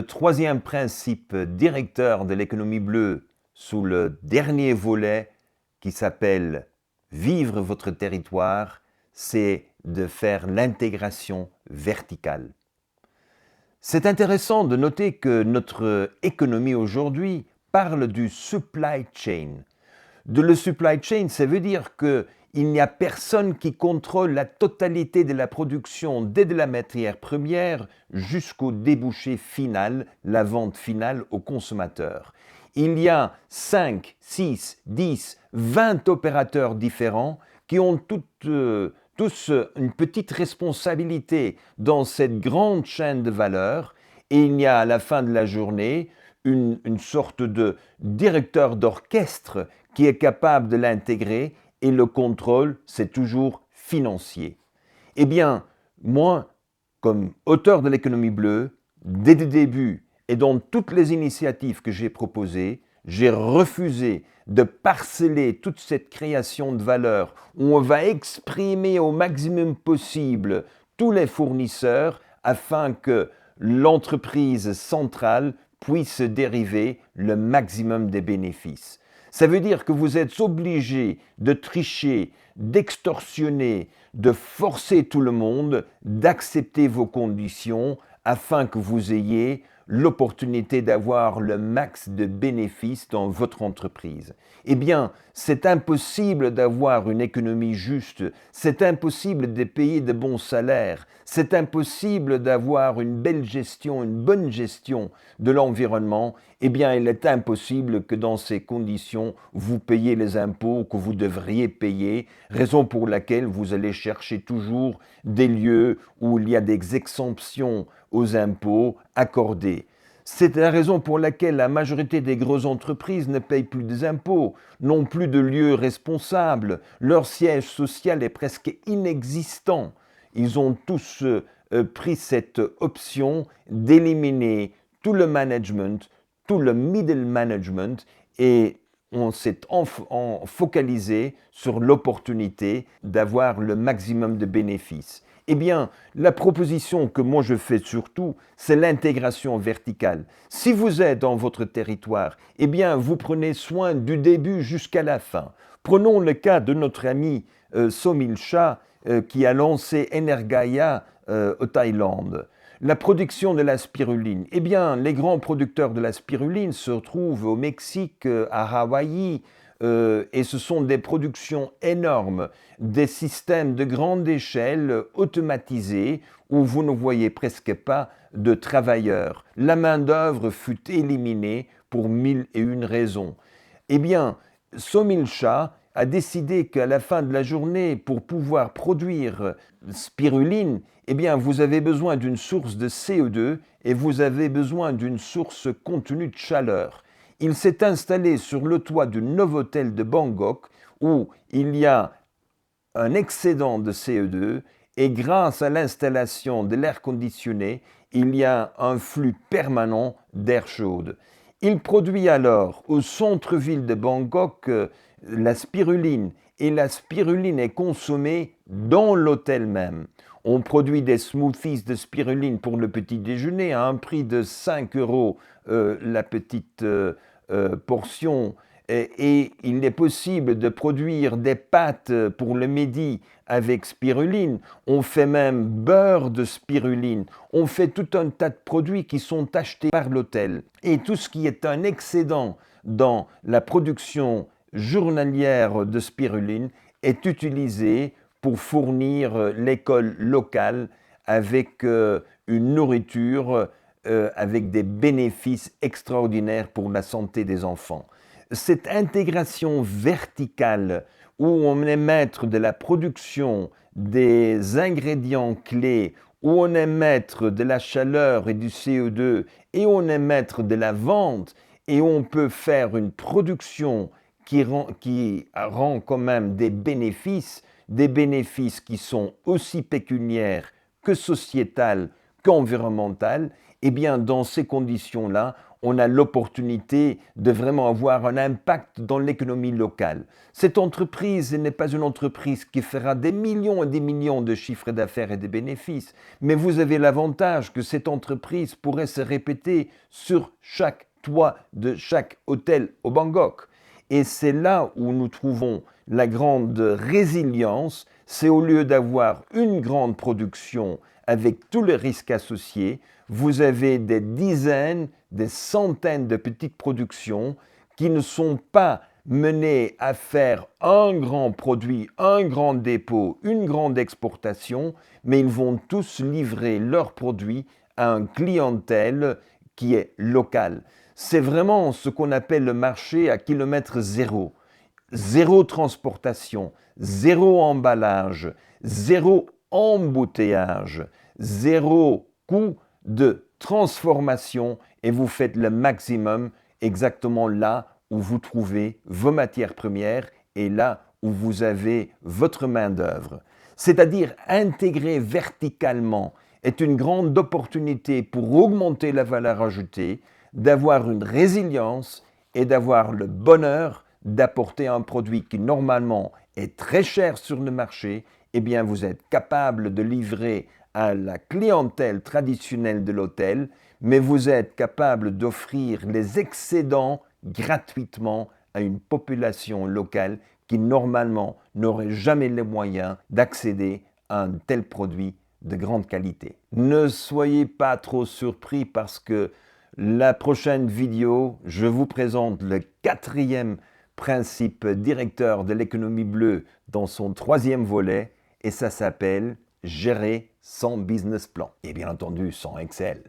troisième principe directeur de l'économie bleue sous le dernier volet qui s'appelle « Vivre votre territoire », c'est de faire l'intégration verticale. C'est intéressant de noter que notre économie aujourd'hui parle du supply chain. Le supply chain, ça veut dire qu'il n'y a personne qui contrôle la totalité de la production dès de la matière première jusqu'au débouché final, la vente finale au consommateur. Il y a 5, 6, 10, 20 opérateurs différents qui ont tous une petite responsabilité dans cette grande chaîne de valeur et il y a à la fin de la journée une sorte de directeur d'orchestre qui est capable de l'intégrer et le contrôle, c'est toujours financier. Eh bien, moi, comme auteur de l'économie bleue, dès le début et dans toutes les initiatives que j'ai proposées, j'ai refusé de parceller toute cette création de valeur où on va exprimer au maximum possible tous les fournisseurs afin que l'entreprise centrale puisse dériver le maximum des bénéfices. Ça veut dire que vous êtes obligé de tricher, d'extorsionner, de forcer tout le monde, d'accepter vos conditions afin que vous ayez l'opportunité d'avoir le max de bénéfices dans votre entreprise. Eh bien, c'est impossible d'avoir une économie juste, c'est impossible de payer de bons salaires, c'est impossible d'avoir une belle gestion, une bonne gestion de l'environnement. Eh bien, il est impossible que dans ces conditions, vous payiez les impôts que vous devriez payer, raison pour laquelle vous allez chercher toujours des lieux où il y a des exemptions aux impôts accordés. C'est la raison pour laquelle la majorité des grosses entreprises ne payent plus des impôts, n'ont plus de lieux responsables, leur siège social est presque inexistant. Ils ont tous pris cette option d'éliminer tout le management, tout le middle management et on s'est focalisé sur l'opportunité d'avoir le maximum de bénéfices. Eh bien, la proposition que moi je fais surtout, c'est l'intégration verticale. Si vous êtes dans votre territoire, eh bien, vous prenez soin du début jusqu'à la fin. Prenons le cas de notre ami Somil Shah qui a lancé Energaya au Thaïlande. La production de la spiruline. Eh bien, les grands producteurs de la spiruline se trouvent au Mexique, à Hawaï, et ce sont des productions énormes, des systèmes de grande échelle automatisés où vous ne voyez presque pas de travailleurs. La main-d'œuvre fut éliminée pour 1001 raisons. Eh bien, Somil Shah a décidé qu'à la fin de la journée, pour pouvoir produire spiruline, eh bien, vous avez besoin d'une source de CO2 et vous avez besoin d'une source contenue de chaleur. Il s'est installé sur le toit du Novotel de Bangkok où il y a un excédent de CO2 et grâce à l'installation de l'air conditionné, il y a un flux permanent d'air chaude. Il produit alors au centre-ville de Bangkok la spiruline et la spiruline est consommée dans l'hôtel même. On produit des smoothies de spiruline pour le petit déjeuner à un prix de 5 € la petite portion. Et il est possible de produire des pâtes pour le midi avec spiruline. On fait même beurre de spiruline. On fait tout un tas de produits qui sont achetés par l'hôtel. Et tout ce qui est un excédent dans la production journalière de spiruline est utilisé pour fournir l'école locale avec une nourriture avec des bénéfices extraordinaires pour la santé des enfants. Cette intégration verticale où on est maître de la production des ingrédients clés, où on est maître de la chaleur et du CO2 et on est maître de la vente et on peut faire une production qui rend quand même des bénéfices qui sont aussi pécuniaires que sociétales qu'environnementales, eh bien dans ces conditions-là, on a l'opportunité de vraiment avoir un impact dans l'économie locale. Cette entreprise n'est pas une entreprise qui fera des millions et des millions de chiffres d'affaires et de bénéfices, mais vous avez l'avantage que cette entreprise pourrait se répéter sur chaque toit de chaque hôtel au Bangkok. Et c'est là où nous trouvons la grande résilience, c'est au lieu d'avoir une grande production avec tous les risques associés, vous avez des dizaines, des centaines de petites productions qui ne sont pas menées à faire un grand produit, un grand dépôt, une grande exportation, mais ils vont tous livrer leurs produits à une clientèle qui est locale. C'est vraiment ce qu'on appelle le marché à kilomètre zéro. Zéro transportation, zéro emballage, zéro embouteillage, zéro coût de transformation et vous faites le maximum exactement là où vous trouvez vos matières premières et là où vous avez votre main-d'œuvre. C'est-à-dire intégrer verticalement est une grande opportunité pour augmenter la valeur ajoutée, d'avoir une résilience et d'avoir le bonheur d'apporter un produit qui normalement est très cher sur le marché, eh bien vous êtes capable de livrer à la clientèle traditionnelle de l'hôtel, mais vous êtes capable d'offrir les excédents gratuitement à une population locale qui normalement n'aurait jamais les moyens d'accéder à un tel produit de grande qualité. Ne soyez pas trop surpris parce que la prochaine vidéo, je vous présente le 4e principe directeur de l'économie bleue dans son 3e volet et ça s'appelle gérer sans business plan et bien entendu sans Excel.